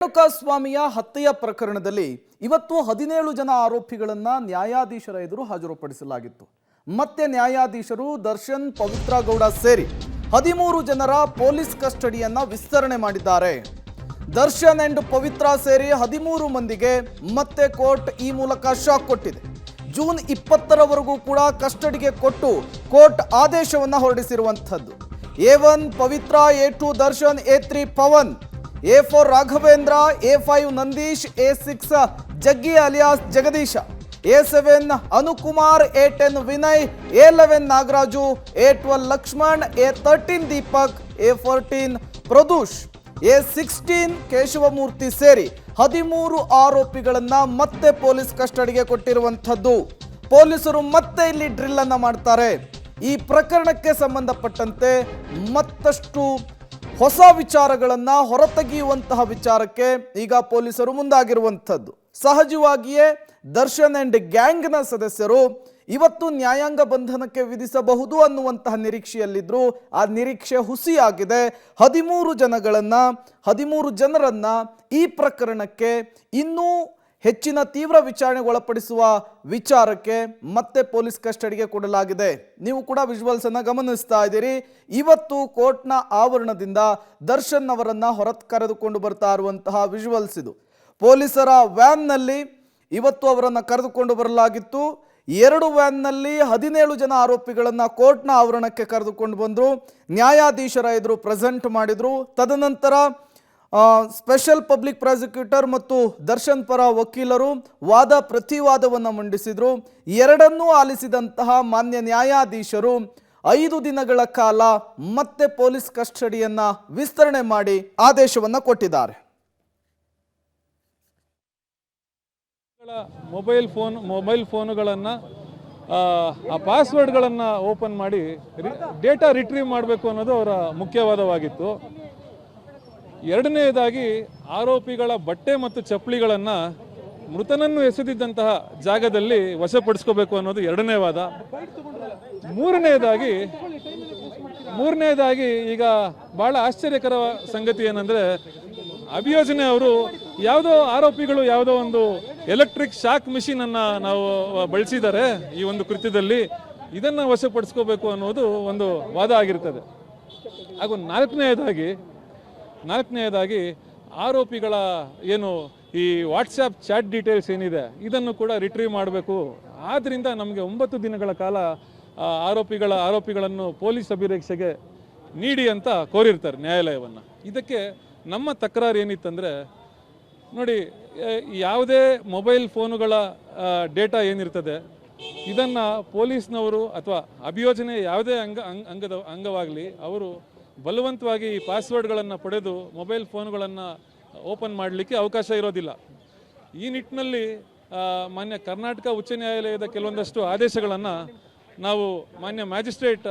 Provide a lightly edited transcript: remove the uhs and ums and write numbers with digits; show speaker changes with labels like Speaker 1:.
Speaker 1: ರೇಣುಕಾಸ್ವಾಮಿಯ ಹತ್ಯೆಯ ಪ್ರಕರಣದಲ್ಲಿ ಇವತ್ತು 17 ಜನ ಆರೋಪಿಗಳನ್ನ ನ್ಯಾಯಾಧೀಶರ ಎದುರು ಹಾಜರುಪಡಿಸಲಾಗಿತ್ತು. ಮತ್ತೆ ನ್ಯಾಯಾಧೀಶರು ದರ್ಶನ್, ಪವಿತ್ರ ಗೌಡ ಸೇರಿ 13 ಜನರ ಪೊಲೀಸ್ ಕಸ್ಟಡಿಯನ್ನ ವಿಸ್ತರಣೆ ಮಾಡಿದ್ದಾರೆ. ದರ್ಶನ್ ಅಂಡ್ ಪವಿತ್ರ ಸೇರಿ 13 ಮಂದಿಗೆ ಮತ್ತೆ ಕೋರ್ಟ್ ಈ ಮೂಲಕ ಶಾಕ್ ಕೊಟ್ಟಿದೆ. ಜೂನ್ 20ರವರೆಗೂ ಕೂಡ ಕಸ್ಟಡಿಗೆ ಕೊಟ್ಟು ಕೋರ್ಟ್ ಆದೇಶವನ್ನ ಹೊರಡಿಸಿರುವಂತದ್ದು. A1 ಪವಿತ್ರ, A2 Darshan, A3 Pavan, A4 Raghavendra, A5 Nandish, A6 Jaggi alias Jagadish, A7 Anukumar, A10 Vinay, A11 Nagaraju, A12 Lakshman, A13 Deepak, A14 Pradush, A16 Keshavamurthy ಸೇರಿ 13 ಆರೋಪಿಗಳನ್ನ ಮತ್ತೆ ಪೊಲೀಸ್ ಕಸ್ಟಡಿಗೆ ಕೊಟ್ಟಿರುವಂಥದ್ದು. ಪೊಲೀಸರು ಮತ್ತೆ ಇಲ್ಲಿ ಡ್ರಿಲ್ ಅನ್ನ ಮಾಡ್ತಾರೆ. ಈ ಪ್ರಕರಣಕ್ಕೆ ಸಂಬಂಧಪಟ್ಟಂತೆ ಮತ್ತಷ್ಟು ಹೊಸ ವಿಚಾರಗಳನ್ನ ಹೊರತೆಗೆಯುವಂತಹ ವಿಚಾರಕ್ಕೆ ಈಗ ಪೊಲೀಸರು ಮುಂದಾಗಿರುವಂಥದ್ದು. ಸಹಜವಾಗಿಯೇ ದರ್ಶನ್ ಅಂಡ್ ಗ್ಯಾಂಗ್ನ ಸದಸ್ಯರು ಇವತ್ತು ನ್ಯಾಯಾಂಗ ಬಂಧನಕ್ಕೆ ವಿಧಿಸಬಹುದು ಅನ್ನುವಂತಹ ನಿರೀಕ್ಷೆಯಲ್ಲಿದ್ರು. ಆ ನಿರೀಕ್ಷೆ ಹುಸಿಯಾಗಿದೆ. 13 ಜನರನ್ನ ಈ ಪ್ರಕರಣಕ್ಕೆ ಇನ್ನೂ ಹೆಚ್ಚಿನ ತೀವ್ರ ವಿಚಾರಣೆಗೆ ಒಳಪಡಿಸುವ ವಿಚಾರಕ್ಕೆ ಮತ್ತೆ ಪೊಲೀಸ್ ಕಸ್ಟಡಿಗೆ ಕೊಡಲಾಗಿದೆ. ನೀವು ಕೂಡ ವಿಜುವಲ್ಸ್ ಅನ್ನ ಗಮನಿಸ್ತಾ ಇದ್ದೀರಿ. ಇವತ್ತು ಕೋರ್ಟ್ನ ಆವರಣದಿಂದ ದರ್ಶನ್ ಅವರನ್ನ ಹೊರ ಕರೆದುಕೊಂಡು ಬರ್ತಾ ಇರುವಂತಹ ವಿಜುವಲ್ಸ್ ಇದು. ಪೊಲೀಸರ ವ್ಯಾನ್ನಲ್ಲಿ ಇವತ್ತು ಅವರನ್ನು ಕರೆದುಕೊಂಡು ಬರಲಾಗಿತ್ತು. 2 ವ್ಯಾನ್ನಲ್ಲಿ 17 ಜನ ಆರೋಪಿಗಳನ್ನ ಕೋರ್ಟ್ನ ಆವರಣಕ್ಕೆ ಕರೆದುಕೊಂಡು ಬಂದರು. ನ್ಯಾಯಾಧೀಶರ ಎದುರು ಪ್ರೆಸೆಂಟ್ ಮಾಡಿದ್ರು. ತದನಂತರ ಸ್ಪೆಷಲ್ ಪಬ್ಲಿಕ್ ಪ್ರಾಸಿಕ್ಯೂಟರ್ ಮತ್ತು ದರ್ಶನ್ ಪರ ವಕೀಲರು ವಾದ ಪ್ರತಿವಾದವನ್ನು ಮಂಡಿಸಿದ್ರು. ಎರಡನ್ನೂ ಆಲಿಸಿದಂತಹ ಮಾನ್ಯ ನ್ಯಾಯಾಧೀಶರು 5 ದಿನಗಳ ಕಾಲ ಮತ್ತೆ ಪೊಲೀಸ್ ಕಸ್ಟಡಿಯನ್ನ ವಿಸ್ತರಣೆ ಮಾಡಿ ಆದೇಶವನ್ನ ಕೊಟ್ಟಿದ್ದಾರೆ.
Speaker 2: ಮೊಬೈಲ್ ಫೋನುಗಳನ್ನು ಆ ಪಾಸ್ವರ್ಡ್ಗಳನ್ನು ಓಪನ್ ಮಾಡಿ ಡೇಟಾ ರಿಟ್ರೀವ್ ಮಾಡಬೇಕು ಅನ್ನೋದು ಅವರ ಮುಖ್ಯವಾದವಾಗಿತ್ತು. ಎರಡನೆಯದಾಗಿ ಆರೋಪಿಗಳ ಬಟ್ಟೆ ಮತ್ತು ಚಪ್ಪಲಿಗಳನ್ನು ಮೃತನನ್ನು ಎಸೆದಿದ್ದಂತಹ ಜಾಗದಲ್ಲಿ ವಶಪಡಿಸ್ಕೋಬೇಕು ಅನ್ನೋದು ಎರಡನೇ ವಾದ. ಮೂರನೇದಾಗಿ ಈಗ ಬಹಳ ಆಶ್ಚರ್ಯಕರ ಸಂಗತಿ ಏನಂದರೆ, ಅಭಿಯೋಜನೆ ಅವರು ಆರೋಪಿಗಳು ಯಾವುದೋ ಒಂದು ಎಲೆಕ್ಟ್ರಿಕ್ ಶಾಕ್ ಮಿಷಿನನ್ನು ನಾವು ಬಳಸಿದ್ದಾರೆ ಈ ಒಂದು ಕೃತ್ಯದಲ್ಲಿ, ಇದನ್ನು ವಶಪಡಿಸ್ಕೋಬೇಕು ಅನ್ನೋದು ಒಂದು ವಾದ ಆಗಿರ್ತದೆ. ಹಾಗೂ ನಾಲ್ಕನೆಯದಾಗಿ ಆರೋಪಿಗಳ ಏನು ಈ ವಾಟ್ಸ್ಆ್ಯಪ್ ಚಾಟ್ ಡೀಟೇಲ್ಸ್ ಏನಿದೆ ಇದನ್ನು ಕೂಡ ರಿಟ್ರೀವ್ ಮಾಡಬೇಕು. ಆದ್ದರಿಂದ ನಮಗೆ 9 ದಿನಗಳ ಕಾಲ ಆರೋಪಿಗಳನ್ನು ಪೊಲೀಸ್ ಅಭಿರಕ್ಷೆಗೆ ನೀಡಿ ಅಂತ ಕೋರಿರ್ತಾರೆ ನ್ಯಾಯಾಲಯವನ್ನು. ಇದಕ್ಕೆ ನಮ್ಮ ತಕರಾರು ಏನಿತ್ತಂದರೆ, ನೋಡಿ, ಯಾವುದೇ ಮೊಬೈಲ್ ಫೋನುಗಳ ಡೇಟಾ ಏನಿರ್ತದೆ ಇದನ್ನು ಪೊಲೀಸ್ನವರು ಅಥವಾ ಅಭಿಯೋಜನೆ ಯಾವುದೇ ಅಂಗವಾಗಲಿ ಅವರು ಬಲವಂತವಾಗಿ ಈ ಪಾಸ್ವರ್ಡ್ಗಳನ್ನು ಪಡೆದು ಮೊಬೈಲ್ ಫೋನ್ಗಳನ್ನು ಓಪನ್ ಮಾಡಲಿಕ್ಕೆ ಅವಕಾಶ ಇರೋದಿಲ್ಲ. ಈ ನಿಟ್ಟಿನಲ್ಲಿ ಮಾನ್ಯ ಕರ್ನಾಟಕ ಉಚ್ಚ ನ್ಯಾಯಾಲಯದ ಕೆಲವೊಂದಷ್ಟು ಆದೇಶಗಳನ್ನು ನಾವು ಮಾನ್ಯ ಮ್ಯಾಜಿಸ್ಟ್ರೇಟ್